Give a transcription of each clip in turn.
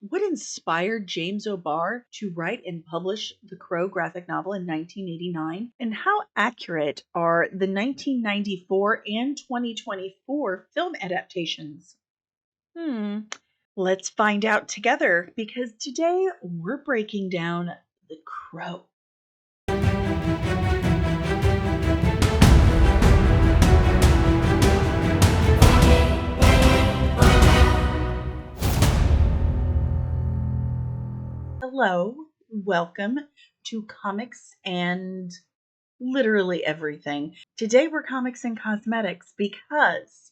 What inspired James O'Barr to write and publish the Crow graphic novel in 1989? And how accurate are the 1994 and 2024 film adaptations? Let's find out together, because today we're breaking down The Crow. Hello, welcome to Comics and literally everything. Today we're comics and cosmetics because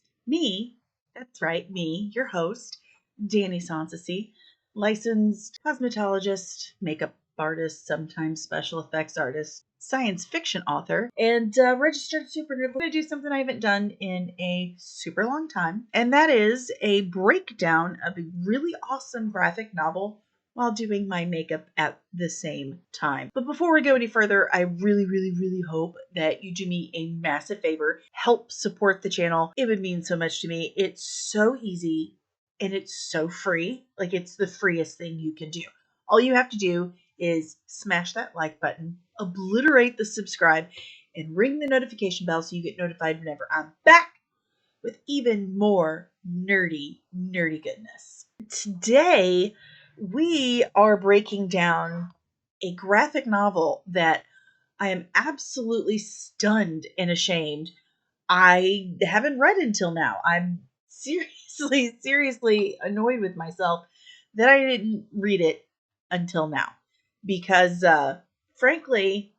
that's right, me, your host, Danny Sanssouci, licensed cosmetologist, makeup artist, sometimes special effects artist, science fiction author, and registered super nerd. I'm going to do something I haven't done in a super long time, and that is a breakdown of a really awesome graphic novel while doing my makeup at the same time. But before we go any further, I really hope that you do me a massive favor. Help support the channel. It would mean so much to me. It's so easy and it's so free. Like, it's the freest thing you can do. All you have to do is smash that like button, obliterate the subscribe, and ring the notification bell so you get notified whenever I'm back with even more nerdy goodness. Today, we are breaking down a graphic novel that I am absolutely stunned and ashamed I haven't read until now. I'm seriously annoyed with myself that I didn't read it until now. Because, frankly,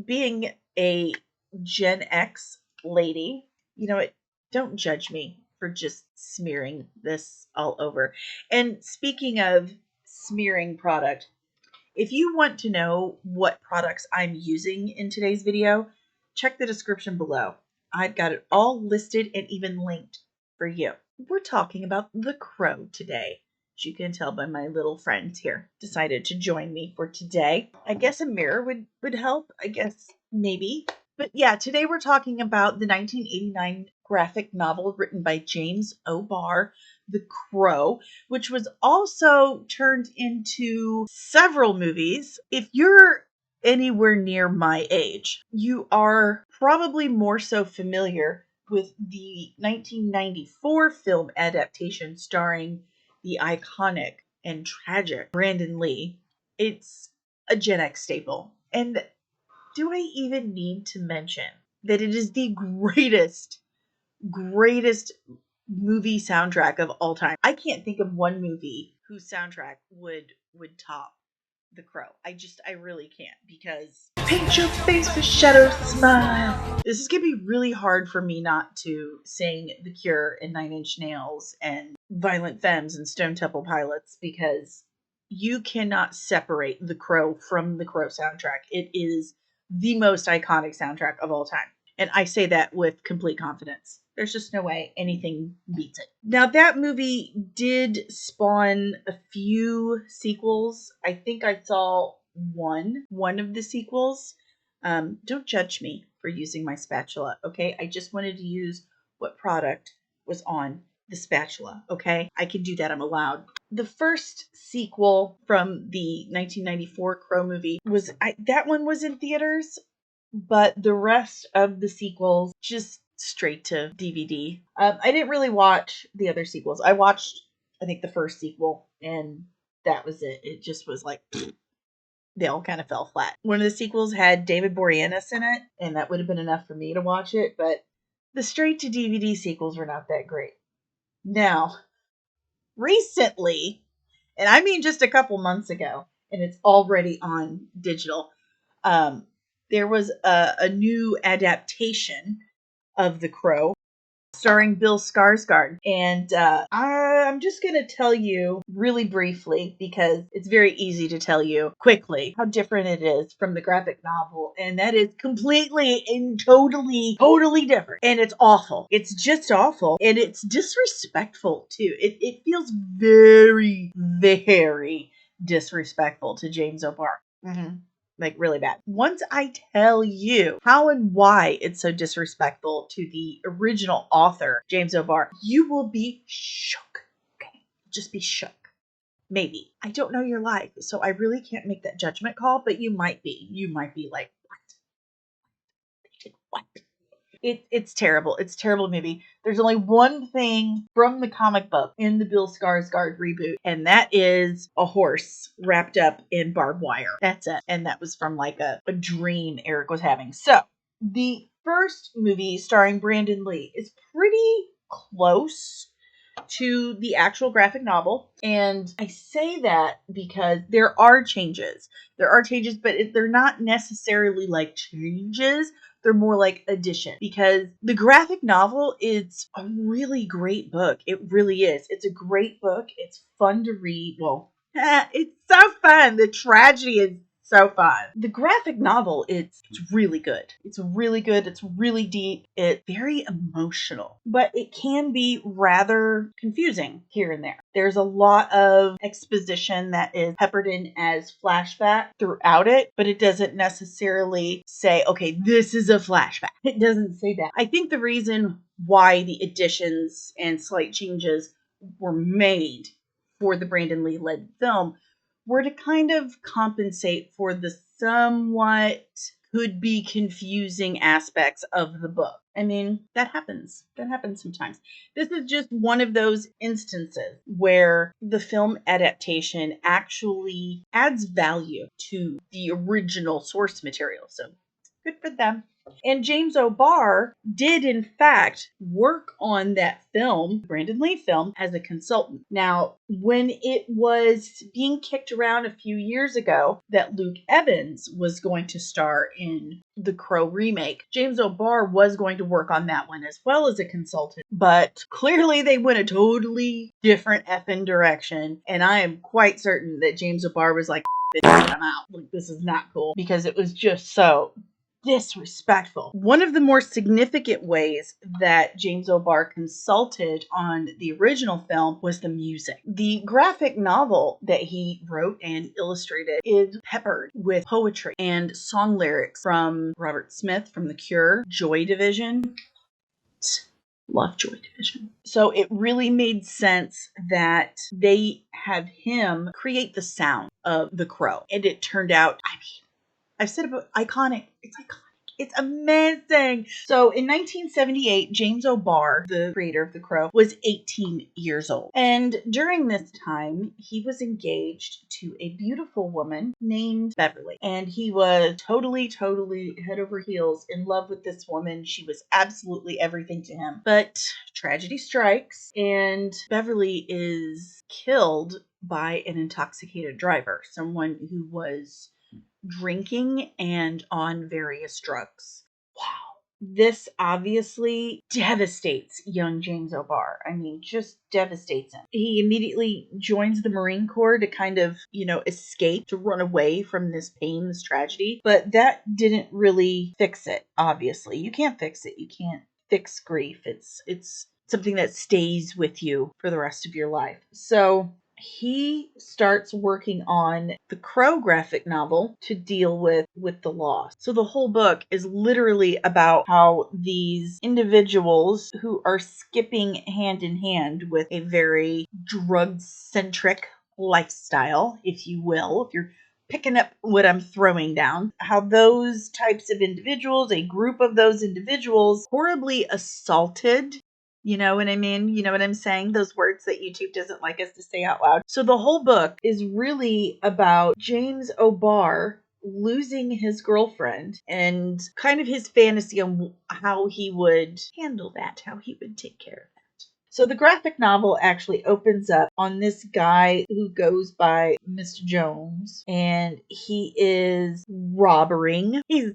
being a Gen X lady, don't judge me for just smearing this all over. And speaking of smearing product, if you want to know what products I'm using in today's video, check the description below. I've got it all listed and even linked for you. We're talking about The Crow today. As you can tell by my little friends here, decided to join me for today. I guess a mirror would help. I guess maybe. But yeah, today we're talking about the 1989 graphic novel written by James O'Barr, The Crow, which was also turned into several movies. If you're anywhere near my age, you are probably more so familiar with the 1994 film adaptation starring the iconic and tragic Brandon Lee. It's a Gen X staple. And do I even need to mention that it is the greatest movie soundtrack of all time? I can't think of one movie whose soundtrack would top The Crow. I really can't, because paint your face with shadow smile. This is gonna be really hard for me not to sing The Cure and Nine Inch Nails and Violent Femmes and Stone Temple Pilots, because you cannot separate The Crow from the Crow soundtrack. It is the most iconic soundtrack of all time. And I say that with complete confidence. There's just no way anything beats it. Now, that movie did spawn a few sequels. I think I saw one of the sequels. Don't judge me for using my spatula, okay? I just wanted to use what product was on the spatula, okay? I can do that. I'm allowed. The first sequel from the 1994 Crow movie that one was in theaters, but the rest of the sequels just straight to DVD. I didn't really watch the other sequels. I watched, I think, the first sequel, and that was it. It just was like, they all kind of fell flat. One of the sequels had David Boreanaz in it, and that would have been enough for me to watch it, but the straight to DVD sequels were not that great. Now, recently, and I mean just a couple months ago, and it's already on digital, there was a new adaptation of The Crow starring Bill Skarsgård. And I'm just going to tell you really briefly, because it's very easy to tell you quickly how different it is from the graphic novel. And that is completely and totally different. And it's awful. It's just awful. And it's disrespectful, too. It feels very disrespectful to James O'Barr. Like, really bad. Once I tell you how and why it's so disrespectful to the original author, James O'Barr, you will be shook. Okay? Just be shook. Maybe. I don't know your life, so I really can't make that judgment call, but you might be. You might be like, what? They did what? It's terrible. It's a terrible movie. There's only one thing from the comic book in the Bill Skarsgård reboot, and that is a horse wrapped up in barbed wire. That's it. And that was from like a dream Eric was having. So the first movie starring Brandon Lee is pretty close to the actual graphic novel. And I say that because there are changes. There are changes, but they're not necessarily like changes. They're more like addition, because the graphic novel is a really great book. It really is. It's a great book. It's fun to read. Well, it's so fun. The tragedy is so fun. The graphic novel, it's really good. It's really good. It's really deep. It's very emotional, but it can be rather confusing here and there. There's a lot of exposition that is peppered in as flashback throughout it, but it doesn't necessarily say, okay, this is a flashback. It doesn't say that. I think the reason why the additions and slight changes were made for the Brandon Lee led film were to kind of compensate for the somewhat could be confusing aspects of the book. I mean, that happens. That happens sometimes. This is just one of those instances where the film adaptation actually adds value to the original source material. So good for them. And James O'Barr did, in fact, work on that film, Brandon Lee film, as a consultant. Now, when it was being kicked around a few years ago that Luke Evans was going to star in the Crow remake, James O'Barr was going to work on that one as well as a consultant. But clearly they went a totally different effing direction. And I am quite certain that James O'Barr was like, I'm out. Like, this is not cool. Because it was just so disrespectful. One of the more significant ways that James O'Barr consulted on the original film was the music. The graphic novel that he wrote and illustrated is peppered with poetry and song lyrics from Robert Smith from The Cure, Joy Division. Love Joy Division. So it really made sense that they have him create the sound of The Crow. And it turned out, I mean, I've said about iconic. It's iconic. It's amazing. So in 1978, James O'Barr, the creator of The Crow, was 18 years old. And during this time, he was engaged to a beautiful woman named Beverly. And he was totally head over heels in love with this woman. She was absolutely everything to him. But tragedy strikes, and Beverly is killed by an intoxicated driver, someone who was drinking and on various drugs. Wow. This obviously devastates young James O'Barr. I mean, just devastates him. He immediately joins the Marine Corps to kind of, escape, to run away from this pain, this tragedy. But that didn't really fix it, obviously. You can't fix it. You can't fix grief. It's something that stays with you for the rest of your life. So he starts working on the Crow graphic novel to deal with the loss. So the whole book is literally about how these individuals who are skipping hand in hand with a very drug-centric lifestyle, if you will, if you're picking up what I'm throwing down, how those types of individuals, a group of those individuals, horribly assaulted. You know what I mean? You know what I'm saying? Those words that YouTube doesn't like us to say out loud. So the whole book is really about James O'Barr losing his girlfriend and kind of his fantasy on how he would handle that, how he would take care of that. So the graphic novel actually opens up on this guy who goes by Mr. Jones, and he is robbering. He's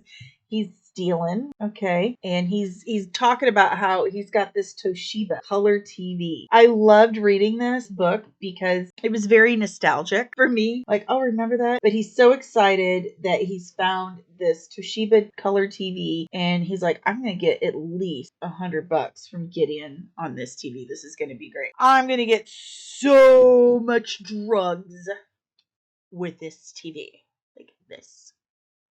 stealing, okay? And he's talking about how he's got this Toshiba color TV. I loved reading this book because it was very nostalgic for me. Like, oh, remember that? But he's so excited that he's found this Toshiba color TV, and he's like, I'm gonna get at least $100 from Gideon on this TV. This is gonna be great. I'm gonna get so much drugs with this TV. Like, this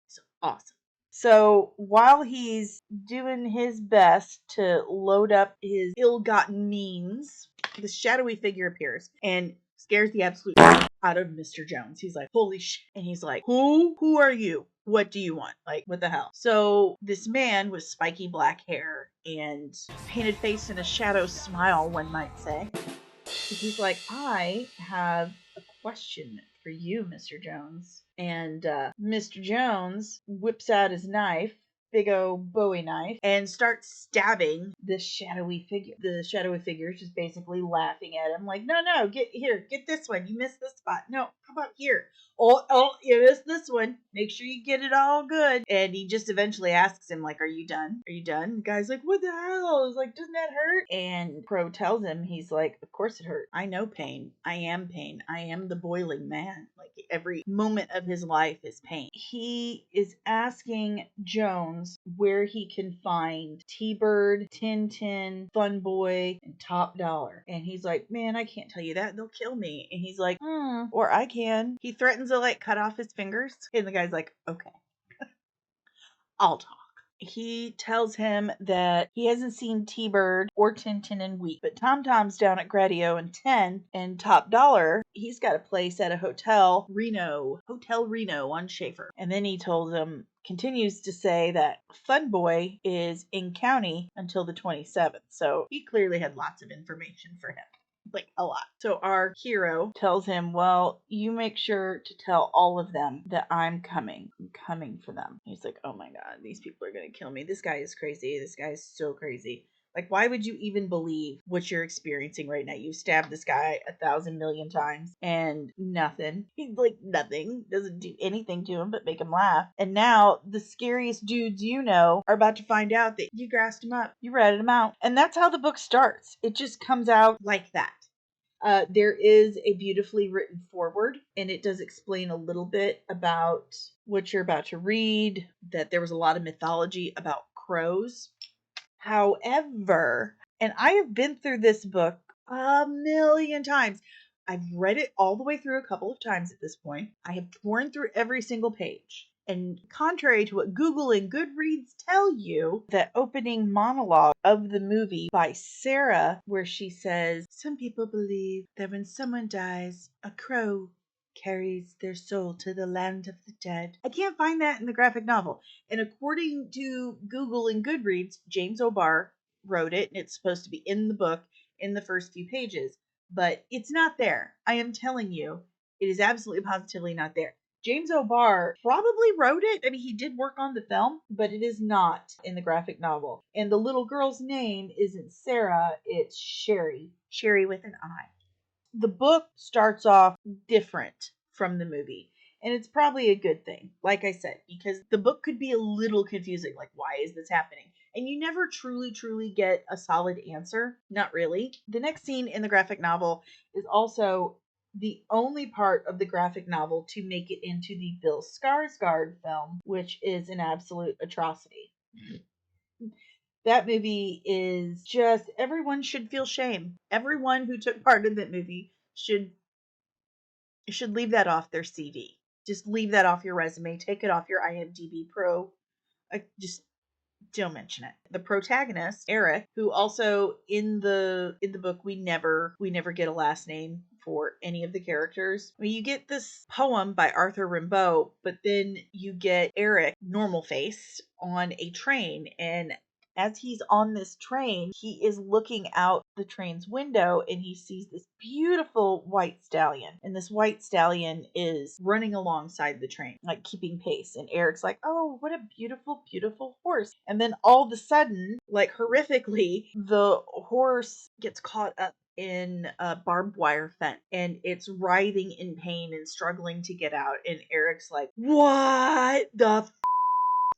is awesome. So while he's doing his best to load up his ill-gotten means, the shadowy figure appears and Scares the absolute out of Mr. Jones. He's like, holy shit. And he's like, who are you? What do you want? Like, what the hell? So this man with spiky black hair and painted face and a shadow smile, one might say, he's like, I have a question for you, Mr. Jones. And Mr. Jones whips out his knife, big old Bowie knife, and starts stabbing this shadowy figure. The shadowy figure is just basically laughing at him, like, no, get this one. You missed this spot. No, how about here? Oh, you missed this one. Make sure you get it all good. And he just eventually asks him, like, are you done? Are you done? The guy's like, what the hell? He's like, doesn't that hurt? And Crow tells him, he's like, of course it hurt. I know pain. I am pain. I am the boiling man. Like, every moment of his life is pain. He is asking Jones where he can find T-Bird, Tintin, Funboy, and Top Dollar. And he's like, man, I can't tell you that. They'll kill me. And he's like, or I can. He threatens to, like, cut off his fingers. And the guy's like, okay, I'll talk. He tells him that he hasn't seen T-Bird or Tintin in weeks, but Tom Tom's down at Gradio and 10, and Top Dollar, he's got a place at a Hotel Reno on Schaefer. And then he told him, continues to say that Funboy is in county until the 27th. So he clearly had lots of information for him. Like, a lot. So our hero tells him, well, you make sure to tell all of them that I'm coming. I'm coming for them. He's like, oh my God, these people are going to kill me. This guy is crazy. This guy is so crazy. Like, why would you even believe what you're experiencing right now? You stabbed this guy 1,000 million times and nothing. He's like, nothing. Doesn't do anything to him but make him laugh. And now the scariest dudes you know are about to find out that you grassed him up. You ratted him out. And that's how the book starts. It just comes out like that. There is a beautifully written foreword, and it does explain a little bit about what you're about to read, that there was a lot of mythology about crows. However, and I have been through this book a million times. I've read it all the way through a couple of times at this point. I have torn through every single page. And contrary to what Google and Goodreads tell you, that opening monologue of the movie by Sarah, where she says, some people believe that when someone dies, a crow carries their soul to the land of the dead. I can't find that in the graphic novel. And according to Google and Goodreads, James O'Barr wrote it, and it's supposed to be in the book in the first few pages. But it's not there. I am telling you, it is absolutely positively not there. James O'Barr probably wrote it. I mean, he did work on the film, but it is not in the graphic novel. And the little girl's name isn't Sarah, it's Sherry. Sherry with an I. The book starts off different from the movie. And it's probably a good thing, like I said, because the book could be a little confusing. Like, why is this happening? And you never truly get a solid answer. Not really. The next scene in the graphic novel is also the only part of the graphic novel to make it into the Bill Skarsgård film, which is an absolute atrocity. That movie is just, everyone should feel shame. Everyone who took part in that movie should leave that off their CV. Just leave that off your resume. Take it off your IMDb Pro. Just don't mention it. The protagonist, Eric, who also in the book we never get a last name for any of the characters. I mean, you get this poem by Arthur Rimbaud, but then you get Eric, normal face, on a train, and as he's on this train, he is looking out the train's window and he sees this beautiful white stallion. And this white stallion is running alongside the train, like keeping pace. And Eric's like, oh, what a beautiful, beautiful horse. And then all of a sudden, like horrifically, the horse gets caught up in a barbed wire fence and it's writhing in pain and struggling to get out. And Eric's like, what the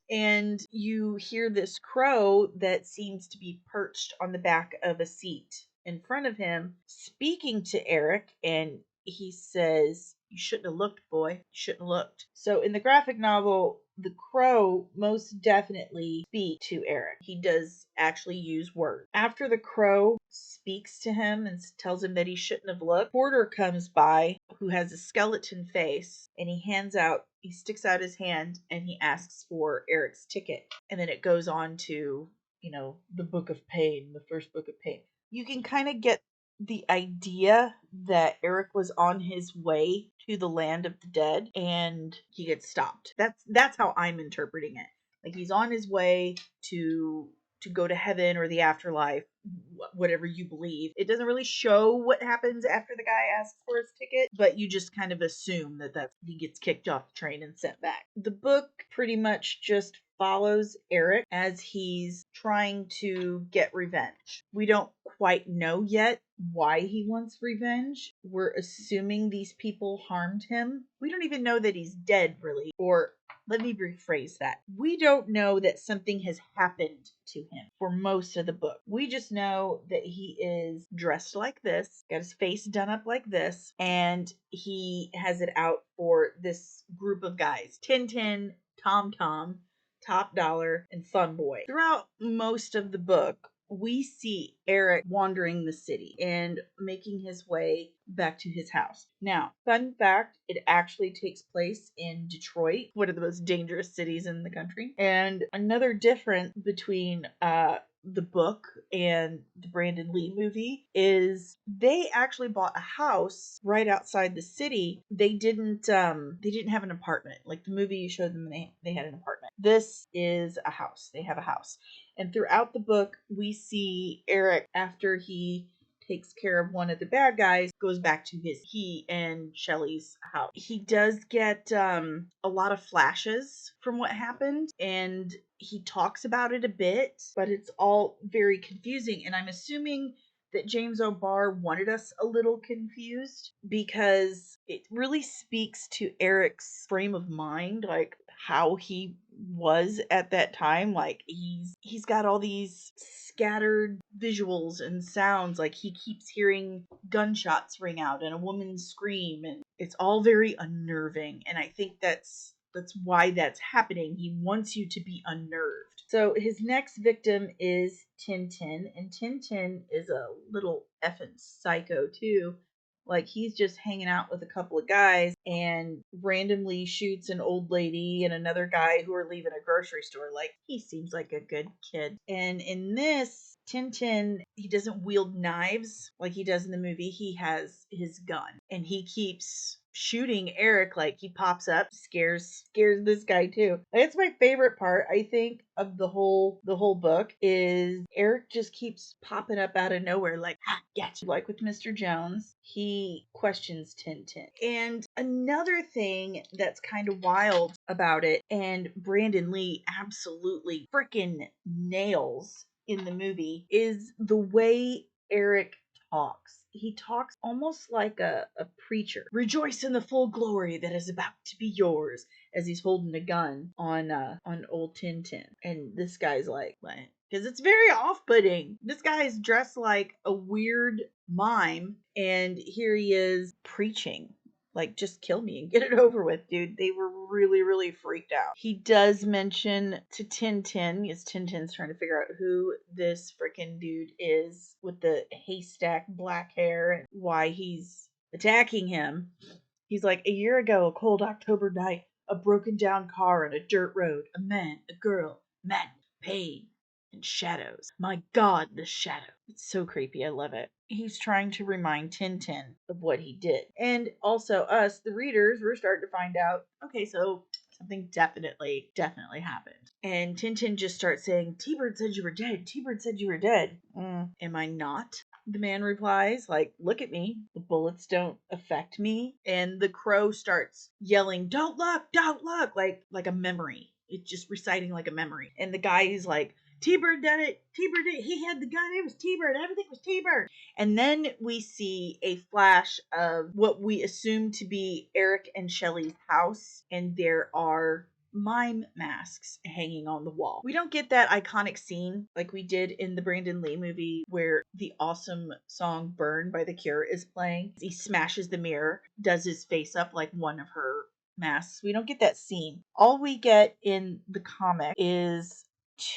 and you hear this crow that seems to be perched on the back of a seat in front of him speaking to Eric, and he says, you shouldn't have looked, boy. You shouldn't have looked. So in the graphic novel, the crow most definitely speaks to Eric. He does actually use words. After the crow speaks to him and tells him that he shouldn't have looked, Porter comes by who has a skeleton face, and he sticks out his hand and he asks for Eric's ticket. And then it goes on to, the Book of Pain, the first Book of Pain. You can kind of get the idea that Eric was on his way to the land of the dead and he gets stopped. That's how I'm interpreting it. Like he's on his way to go to heaven or the afterlife, whatever you believe. It doesn't really show what happens after the guy asks for his ticket, but you just kind of assume that he gets kicked off the train and sent back. The book pretty much just follows Eric as he's trying to get revenge. We don't quite know yet why he wants revenge. We're assuming these people harmed him. We don't even know that he's dead, really. Or let me rephrase that. We don't know that something has happened to him for most of the book. We just know that he is dressed like this, got his face done up like this, and he has it out for this group of guys. Tintin, Tom Tom, Top Dollar, and Funboy. Throughout most of the book, we see Eric wandering the city and making his way back to his house. Now, fun fact, it actually takes place in Detroit, one of the most dangerous cities in the country. And another difference between the book and the Brandon Lee movie is they actually bought a house right outside the city. They didn't have an apartment. Like the movie you showed them, they had an apartment. This is a house. They have a house. And throughout the book, we see Eric, after he takes care of one of the bad guys, goes back to he and Shelley's house. He does get a lot of flashes from what happened, and he talks about it a bit, but it's all very confusing. And I'm assuming that James O'Barr wanted us a little confused because it really speaks to Eric's frame of mind, like how he was at that time. Like he's got all these scattered visuals and sounds. Like he keeps hearing gunshots ring out and a woman scream, and it's all very unnerving. And I think that's why that's happening. He wants you to be unnerved. So his next victim is Tintin, and Tintin is a little effing psycho too. Like he's just hanging out with a couple of guys and randomly shoots an old lady and another guy who are leaving a grocery store. Like he seems like a good kid. And in this, Tintin, he doesn't wield knives like he does in the movie. He has his gun and he keeps shooting Eric. Like he pops up, scares this guy too. That's my favorite part, I think, of the whole book is Eric just keeps popping up out of nowhere, like, get you. Like with Mr. Jones, he questions Tintin. And another thing that's kind of wild about it, and Brandon Lee absolutely freaking nails in the movie, is the way Eric talks. He talks almost like a preacher. Rejoice in the full glory that is about to be yours, as he's holding a gun on old Tintin. And this guy's like, what? Because it's very off-putting. This guy is dressed like a weird mime, and here he is preaching. Like, just kill me and get it over with, dude. They were really, really freaked out. He does mention to Tintin, because Tintin's trying to figure out who this freaking dude is with the haystack black hair and why he's attacking him. He's like, a year ago, a cold October night, a broken down car on a dirt road, a man, a girl, madness, pain, and shadows. My God, the shadow. It's so creepy. I love it. He's trying to remind Tintin of what he did. And also us, the readers, we're starting to find out, okay, so something definitely happened. And Tintin just starts saying, T-Bird said you were dead. T-Bird said you were dead. Am I not? The man replies, like, look at me. The bullets don't affect me. And the crow starts yelling, don't look, like a memory. It's just reciting like a memory. And the guy is like, T-Bird did it. T-Bird did it. He had the gun. It was T-Bird. Everything was T-Bird. And then we see a flash of what we assume to be Eric and Shelley's house. And there are mime masks hanging on the wall. We don't get that iconic scene like we did in the Brandon Lee movie where the awesome song Burn by The Cure is playing. He smashes the mirror, does his face up like one of her masks. We don't get that scene. All we get in the comic is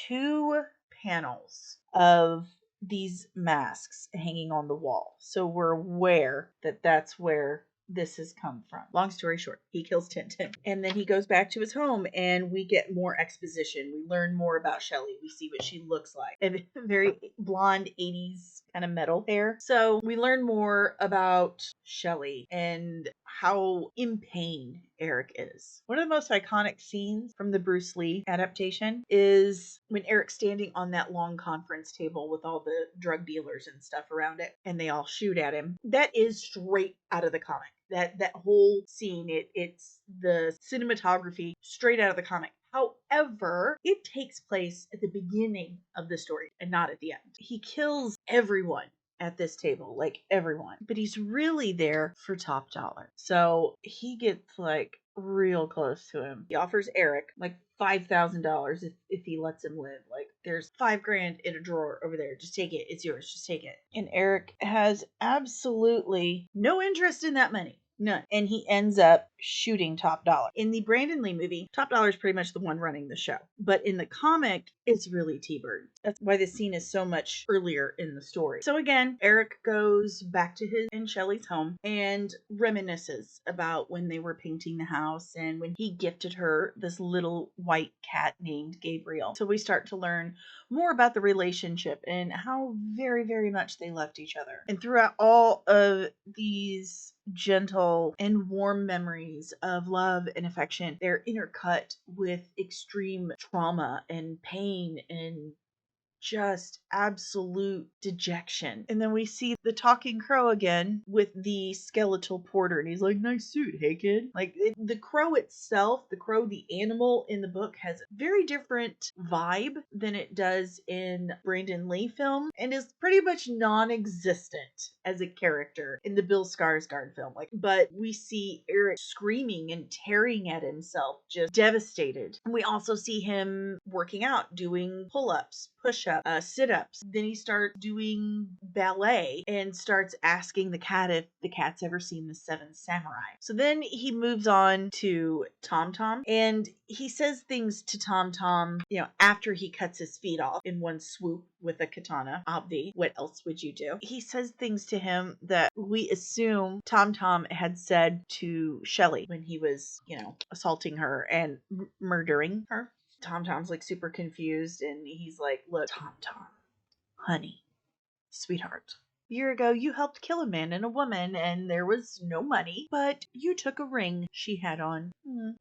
2 panels of these masks hanging on the wall. So we're aware that that's where this has come from. Long story short, he kills Tintin. And then he goes back to his home and we get more exposition. We learn more about Shelley. We see what she looks like. A very blonde 80s kind of metal hair. So we learn more about Shelley and how in pain Eric is. One of the most iconic scenes from the Bruce Lee adaptation is when Eric's standing on that long conference table with all the drug dealers and stuff around it, and they all shoot at him. That is straight out of the comic. That whole scene, it's the cinematography straight out of the comic. However, it takes place at the beginning of the story and not at the end. He kills everyone at this table, like everyone, but he's really there for top dollar. So he gets like real close to him. He offers Eric like $5,000 if he lets him live. Like, there's $5,000 in a drawer over there. Just take it. It's yours. Just take it. And Eric has absolutely no interest in that money. None. And he ends up shooting Top Dollar. In the Brandon Lee movie, Top Dollar is pretty much the one running the show. But in the comic, it's really T-Bird. That's why this scene is so much earlier in the story. So again, Eric goes back to his and Shelley's home and reminisces about when they were painting the house and when he gifted her this little white cat named Gabriel. So we start to learn more about the relationship and how very, very much they loved each other. And throughout all of these gentle and warm memories of love and affection, they're intercut with extreme trauma and pain and just absolute dejection. And then we see the talking crow again with the skeletal porter, and he's like, nice suit, hey kid. Like, the crow itself, the crow, the animal in the book, has a very different vibe than it does in Brandon Lee film, and is pretty much non-existent as a character in the Bill Skarsgård film. Like, but we see Eric screaming and tearing at himself, just devastated. And we also see him working out, doing pull-ups, push-ups, sit-ups. Then he starts doing ballet and starts asking the cat if the cat's ever seen the Seven Samurai. So then he moves on to Tom Tom, and he says things to Tom Tom, after he cuts his feet off in one swoop with a katana. Obvi, what else would you do? He says things to him that we assume Tom Tom had said to Shelley when he was, assaulting her and murdering her. Tom Tom's like super confused, and he's like, look, Tom Tom, honey, sweetheart, a year ago you helped kill a man and a woman, and there was no money, but you took a ring she had on.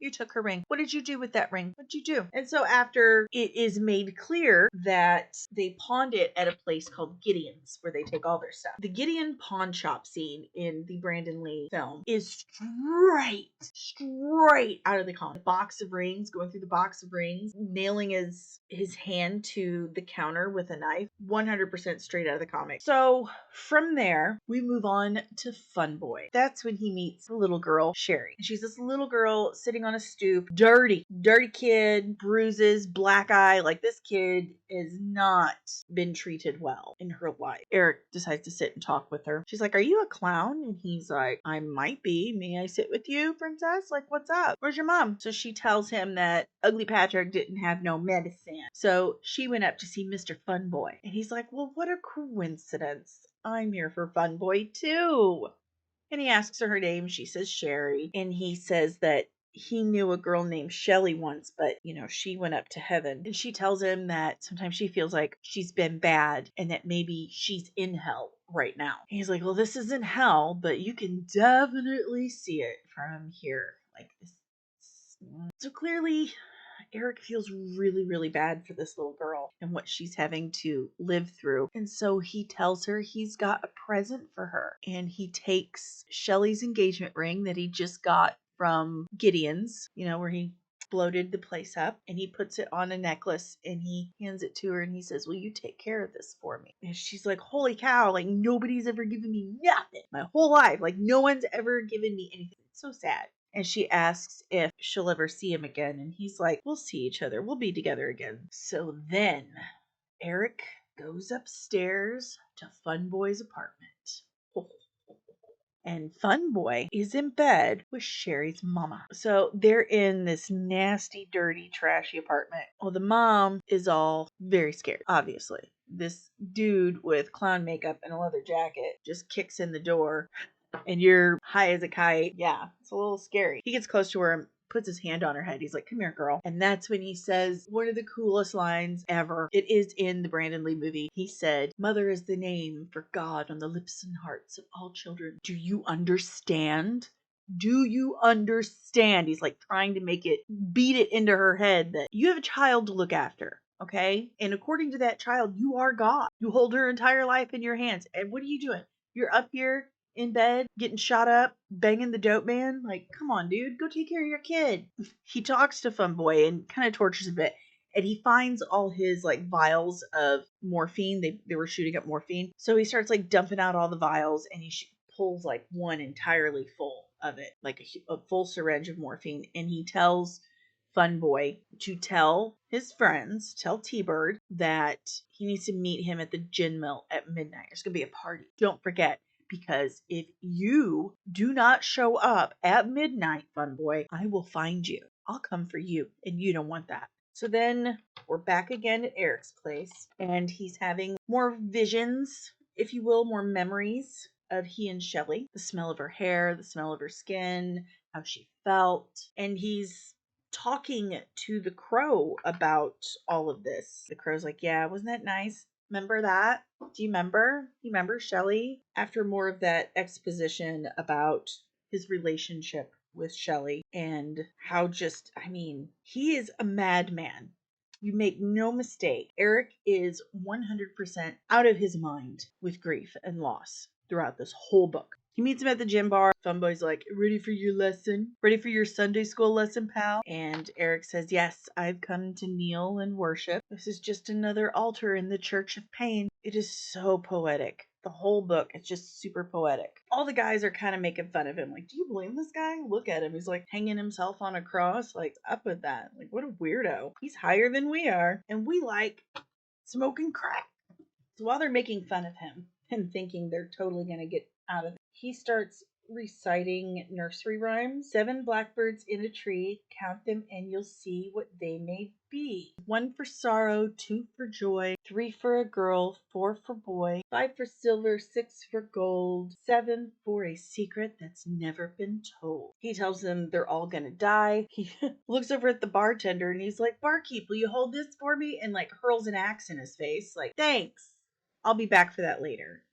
You took her ring. What did you do with that ring? What'd you do? And so after it is made clear that they pawned it at a place called Gideon's, where they take all their stuff. The Gideon pawn shop scene in the Brandon Lee film is straight out of the comic. The box of rings, going through the box of rings, nailing his hand to the counter with a knife, 100% straight out of the comic. So from there, we move on to Funboy. That's when he meets the little girl, Sherry. And she's this little girl sitting on a stoop, dirty kid, bruises, black eye. Like, this kid has not been treated well in her life. Eric decides to sit and talk with her. She's like, are you a clown? And he's like, I might be. May I sit with you, princess? Like, what's up? Where's your mom? So she tells him that Ugly Patrick didn't have no medicine. So she went up to see Mr. Funboy. And he's like, well, what a coincidence. I'm here for Funboy too. And he asks her name. She says Sherry. And he says that he knew a girl named Shelley once, but, she went up to heaven. And she tells him that sometimes she feels like she's been bad and that maybe she's in hell right now. And he's like, well, this isn't hell, but you can definitely see it from here. Like this. So clearly, Eric feels really, really bad for this little girl and what she's having to live through. And so he tells her he's got a present for her. And he takes Shelley's engagement ring that he just got from Gideon's, where he bloated the place up, and he puts it on a necklace and he hands it to her and he says, will you take care of this for me? And she's like, holy cow, like, nobody's ever given me nothing my whole life. Like, no one's ever given me anything. It's so sad. And she asks if she'll ever see him again. And he's like, we'll see each other. We'll be together again. So then Eric goes upstairs to Funboy's apartment. And Funboy is in bed with Sherry's mama. So they're in this nasty, dirty, trashy apartment. Well, the mom is all very scared, obviously. This dude with clown makeup and a leather jacket just kicks in the door. And you're high as a kite. Yeah, it's a little scary. He gets close to her puts his hand on her head. He's like, come here, girl. And that's when he says one of the coolest lines ever. It is in the Brandon Lee movie. He said, "Mother is the name for God on the lips and hearts of all children. Do you understand? Do you understand?" He's like trying to beat it into her head that you have a child to look after. Okay? And according to that child, you are God. You hold her entire life in your hands. And what are you doing? You're up here in bed, getting shot up, banging the dope man. Like, come on, dude, go take care of your kid. He talks to Funboy and kind of tortures a bit. And he finds all his like vials of morphine. They were shooting up morphine. So he starts like dumping out all the vials, and he pulls like one entirely full of it, like a full syringe of morphine. And he tells Funboy to tell his friends, tell T-Bird, that he needs to meet him at the gin mill at midnight. There's going to be a party. Don't forget. Because if you do not show up at midnight, Funboy, I will find you. I'll come for you, and you don't want that. So then we're back again at Eric's place, and he's having more visions, if you will, more memories of he and Shelley. The smell of her hair, the smell of her skin, how she felt. And he's talking to the crow about all of this. The crow's like, yeah, wasn't that nice? Remember that? Do you remember? You remember Shelley? After more of that exposition about his relationship with Shelley and how he is a madman. You make no mistake. Eric is 100% out of his mind with grief and loss throughout this whole book. He meets him at the gym bar. Funboy's like, ready for your lesson? Ready for your Sunday school lesson, pal? And Eric says, yes, I've come to kneel and worship. This is just another altar in the Church of Pain. It is so poetic. The whole book is just super poetic. All the guys are kind of making fun of him. Like, do you blame this guy? Look at him. He's like hanging himself on a cross. Like, up with that. Like, what a weirdo. He's higher than we are. And we like smoking crack. So while they're making fun of him and thinking they're totally going to get out of it, he starts reciting nursery rhymes. 7 blackbirds in a tree, count them and you'll see what they may be. 1 for sorrow, 2 for joy, 3 for a girl, 4 for boy, 5 for silver, 6 for gold, 7 for a secret that's never been told. He tells them they're all gonna die. He looks over at the bartender and he's like, barkeep, will you hold this for me? And like hurls an axe in his face. Like, thanks. I'll be back for that later.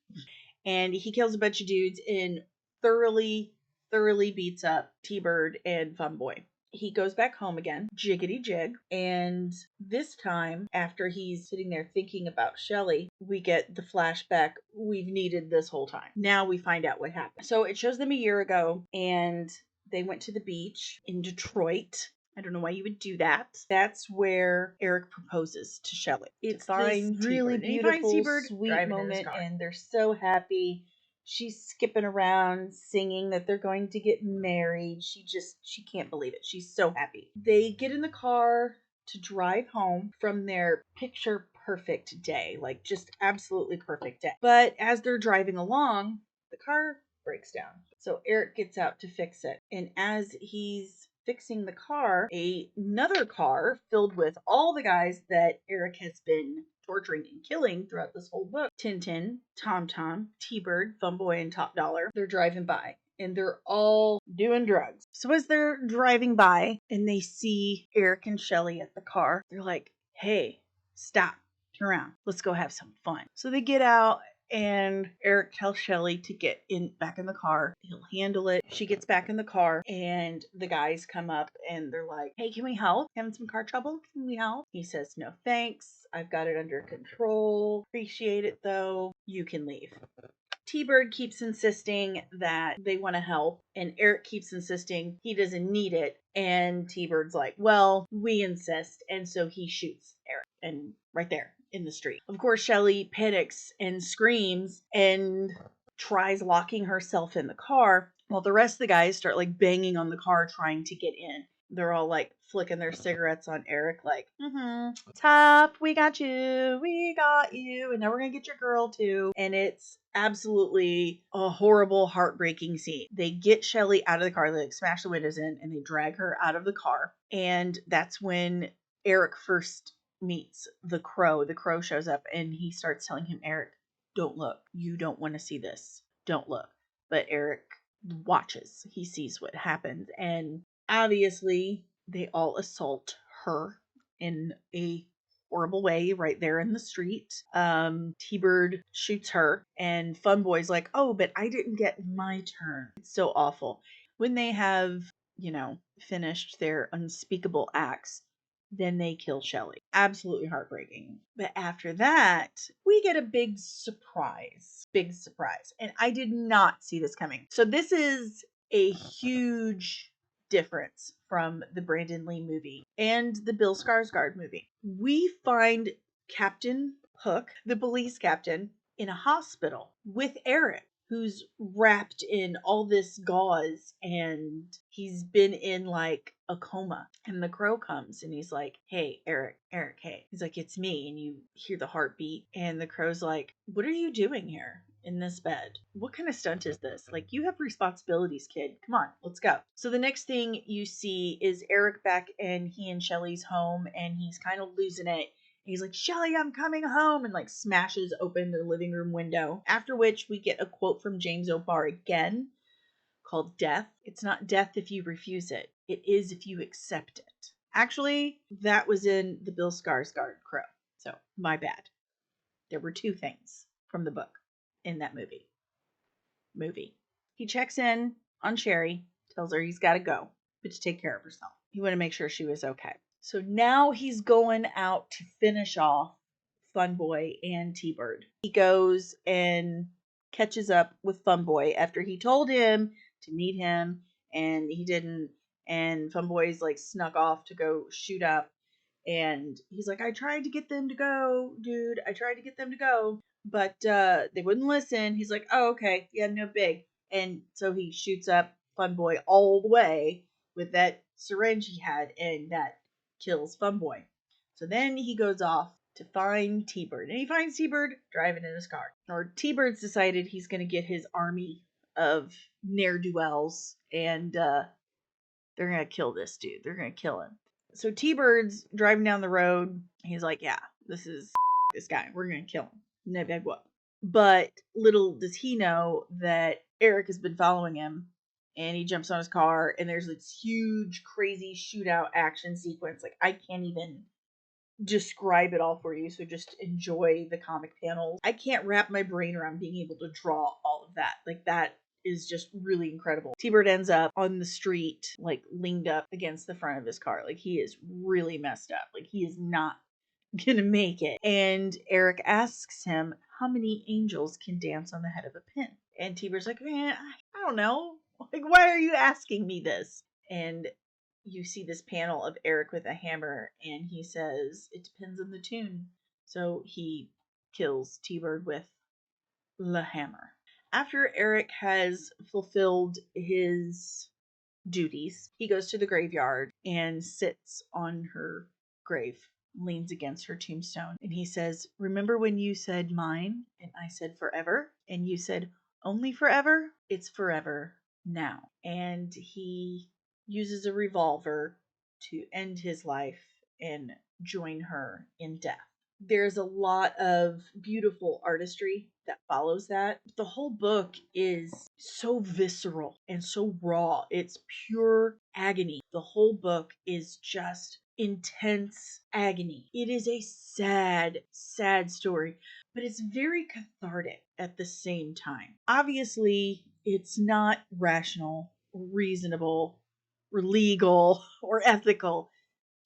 And he kills a bunch of dudes and thoroughly beats up T-Bird and Funboy. He goes back home again, jiggity jig, and this time, after he's sitting there thinking about Shelley, we get the flashback we've needed this whole time. Now we find out what happened. So it shows them a year ago, and they went to the beach in Detroit. I don't know why you would do that. That's where Eric proposes to Shelley. It's this really beautiful, sweet moment, and they're so happy. She's skipping around, singing that they're going to get married. She can't believe it. She's so happy. They get in the car to drive home from their picture perfect day, like just absolutely perfect day. But as they're driving along, the car breaks down. So Eric gets out to fix it. And as he's fixing the car, another car filled with all the guys that Eric has been torturing and killing throughout this whole book, Tintin, Tom Tom, T-Bird, Funboy, and Top Dollar, they're driving by. And they're all doing drugs. So as they're driving by and they see Eric and Shelley at the car, they're like, hey, stop, turn around, let's go have some fun. So they get out and Eric tells Shelley to get back in the car. He'll handle it. She gets back in the car and the guys come up and they're like, hey, can we help? Having some car trouble? Can we help? He says, no thanks. I've got it under control. Appreciate it though. You can leave. T-Bird keeps insisting that they want to help, and Eric keeps insisting he doesn't need it, and T-Bird's like, well, we insist, and so he shoots Eric, and right there in the street. Of course, Shelley panics and screams and tries locking herself in the car, while the rest of the guys start like banging on the car trying to get in. They're all like flicking their cigarettes on Eric, like, top, we got you, and now we're gonna get your girl too. And it's absolutely a horrible, heartbreaking scene. They get Shelley out of the car, they like smash the windows in, and they drag her out of the car. And that's when Eric first meets the crow. The crow shows up and he starts telling him, Eric, don't look. You don't want to see this. Don't look. But Eric watches. He sees what happens, and Obviously, they all assault her in a horrible way right there in the street. T-Bird shoots her, and Funboy's like, oh, but I didn't get my turn. It's so awful. When they have, finished their unspeakable acts, then they kill Shelley. Absolutely heartbreaking. But after that, we get a big surprise. Big surprise. And I did not see this coming. So this is a huge difference from the Brandon Lee movie and the Bill Skarsgård movie. We find Captain Hook, the police captain, in a hospital with Eric, who's wrapped in all this gauze, and he's been in like a coma. And the crow comes and he's like, hey, Eric, hey. He's like, it's me. And you hear the heartbeat. And the crow's like, what are you doing here in this bed? What kind of stunt is this? Like, you have responsibilities, kid. Come on, let's go. So the next thing you see is Eric back in he and Shelley's home, and he's kind of losing it. He's like, Shelley, I'm coming home, and like smashes open their living room window. After which we get a quote from James O'Barr again called Death. It's not death if you refuse it. It is if you accept it. Actually, that was in the Bill Skarsgård Crow. So, my bad. There were two things from the book in that movie. He checks in on Sherry, tells her he's got to go, but to take care of herself. He wanted to make sure she was okay. So now he's going out to finish off Funboy and T-Bird. He goes and catches up with Funboy after he told him to meet him, and he didn't. And Funboy's like snuck off to go shoot up. And he's like, I tried to get them to go, dude. I tried to get them to go, but they wouldn't listen. He's like, oh, okay. Yeah, no big. And so he shoots up Funboy all the way with that syringe he had, and that kills Funboy. So then he goes off to find T-Bird, and he finds T-Bird driving in his car. Or T-Bird's decided he's going to get his army of ne'er-do-wells, and they're going to kill this dude. They're going to kill him. So T-Bird's driving down the road. He's like, yeah, this is this guy. We're going to kill him. No big whoop. But little does he know that Eric has been following him, and he jumps on his car, and there's this huge, crazy shootout action sequence. Like, I can't even describe it all for you, so just enjoy the comic panels. I can't wrap my brain around being able to draw all of that. Like, that is just really incredible. T-Bird ends up on the street, like leaned up against the front of his car. Like, he is really messed up. Like, he is not gonna make it. And Eric asks him, how many angels can dance on the head of a pin? And T-Bird's like, man, I don't know. Like, why are you asking me this? And you see this panel of Eric with a hammer, and he says, it depends on the tune. So he kills T-Bird with the hammer. After Eric has fulfilled his duties, he goes to the graveyard and sits on her grave, leans against her tombstone, and he says, remember when you said mine and I said forever? And you said only forever? It's forever now. And he uses a revolver to end his life and join her in death. There's a lot of beautiful artistry that follows that. The whole book is so visceral and so raw. It's pure agony. The whole book is just intense agony. It is a sad, sad story, but it's very cathartic at the same time. Obviously, it's not rational, reasonable, or legal, or ethical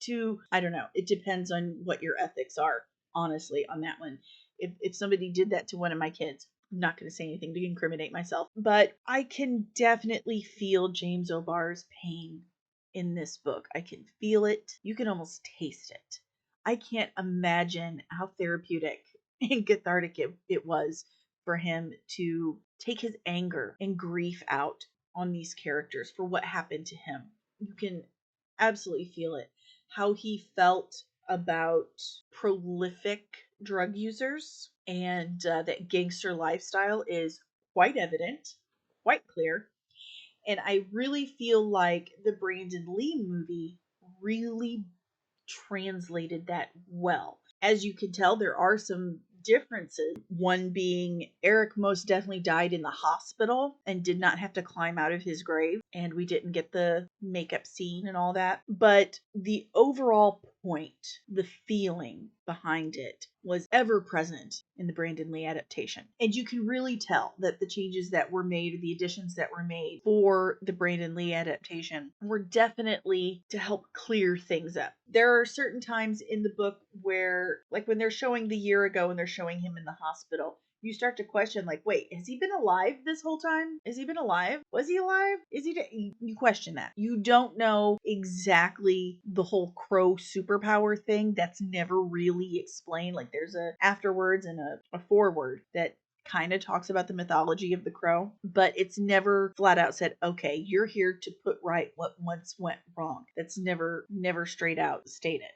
to, I don't know, it depends on what your ethics are, honestly, on that one. If somebody did that to one of my kids, I'm not going to say anything to incriminate myself, but I can definitely feel James O'Barr's pain in this book. I can feel it. You can almost taste it. I can't imagine how therapeutic and cathartic it was for him to take his anger and grief out on these characters for what happened to him. You can absolutely feel it. How he felt about prolific drug users, and that gangster lifestyle is quite evident, quite clear. And I really feel like the Brandon Lee movie really translated that well. As you can tell, there are some differences. One being Eric most definitely died in the hospital and did not have to climb out of his grave, and we didn't get the makeup scene and all that. But the overall point, the feeling behind it, was ever present in the Brandon Lee adaptation. And you can really tell that the changes that were made, or the additions that were made for the Brandon Lee adaptation, were definitely to help clear things up. There are certain times in the book where, like when they're showing the year ago and they're showing him in the hospital, you start to question, like, wait, has he been alive this whole time? Has he been alive? Was he alive? Is he You question that. You don't know exactly the whole crow superpower thing. That's never really explained. Like, there's a afterwards and a forward that kind of talks about the mythology of the crow, but it's never flat out said, okay, you're here to put right what once went wrong. That's never straight out stated.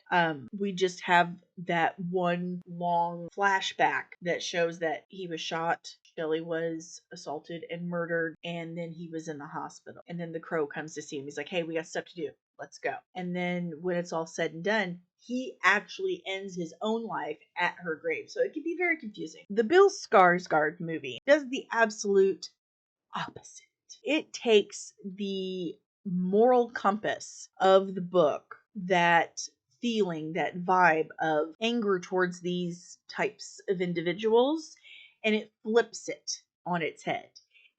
We just have that one long flashback that shows that he was shot, Shelley was assaulted and murdered, and then he was in the hospital. And then the crow comes to see him. He's like, hey, we got stuff to do. Let's go. And then when it's all said and done, he actually ends his own life at her grave. So it can be very confusing. The Bill Skarsgård movie does the absolute opposite. It takes the moral compass of the book, that feeling, that vibe of anger towards these types of individuals, and it flips it on its head.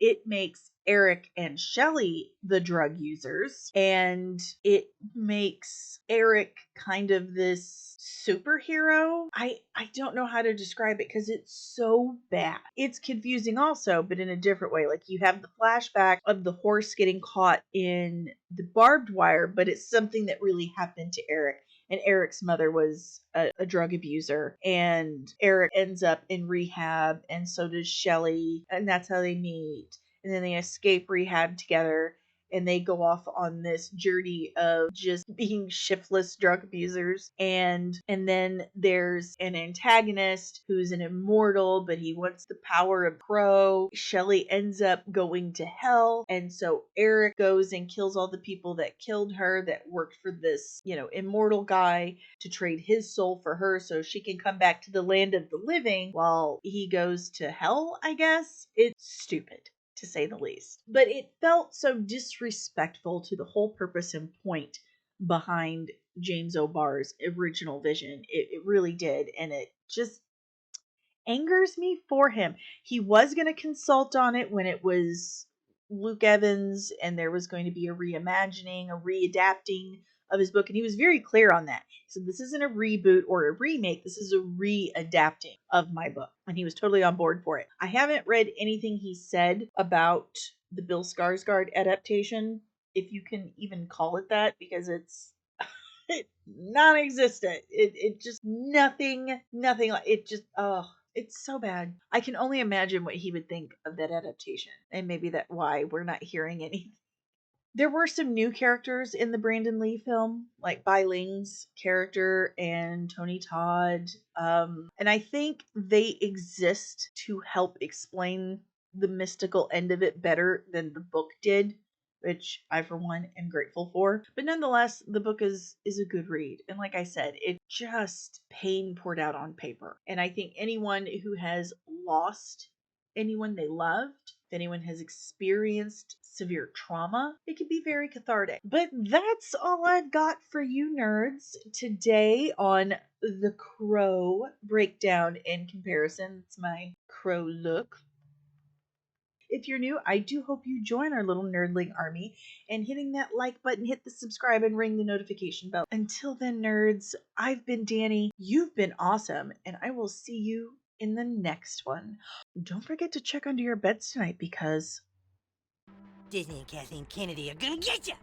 It makes Eric and Shelley the drug users, and it makes Eric kind of this superhero. I don't know how to describe it because it's so bad. It's confusing also, but in a different way. Like, you have the flashback of the horse getting caught in the barbed wire, but it's something that really happened to Eric. And Eric's mother was a drug abuser, and Eric ends up in rehab, and so does Shelley, and that's how they meet. And then they escape rehab together, and they go off on this journey of just being shiftless drug abusers. And then there's an antagonist who's an immortal, but he wants the power of Crow. Shelley ends up going to hell, and so Eric goes and kills all the people that killed her, that worked for this, immortal guy, to trade his soul for her so she can come back to the land of the living while he goes to hell, I guess. It's stupid, to say the least. But it felt so disrespectful to the whole purpose and point behind James O'Barr's original vision. It really did. And it just angers me for him. He was going to consult on it when it was Luke Evans and there was going to be a reimagining, a readapting of his book, and he was very clear on that. So this isn't a reboot or a remake, this is a readapting of my book, and he was totally on board for it. I haven't read anything he said about the Bill Skarsgård adaptation, if you can even call it that, because it's non-existent. It just nothing like it. Just it's so bad. I can only imagine what he would think of that adaptation, and maybe that's why we're not hearing anything. There were some new characters in the Brandon Lee film, like Bai Ling's character and Tony Todd. And I think they exist to help explain the mystical end of it better than the book did, which I, for one, am grateful for. But nonetheless, the book is a good read. And like I said, it just pain poured out on paper. And I think anyone who has lost anyone they loved, if anyone has experienced severe trauma, it can be very cathartic. But that's all I've got for you nerds today on the Crow breakdown and comparison. It's my Crow look. If you're new, I do hope you join our little nerdling army, and hitting that like button, hit the subscribe, and ring the notification bell. Until then, nerds, I've been Danny, you've been awesome, and I will see you in the next one. Don't forget to check under your beds tonight, because Disney and Kathleen Kennedy are gonna get you!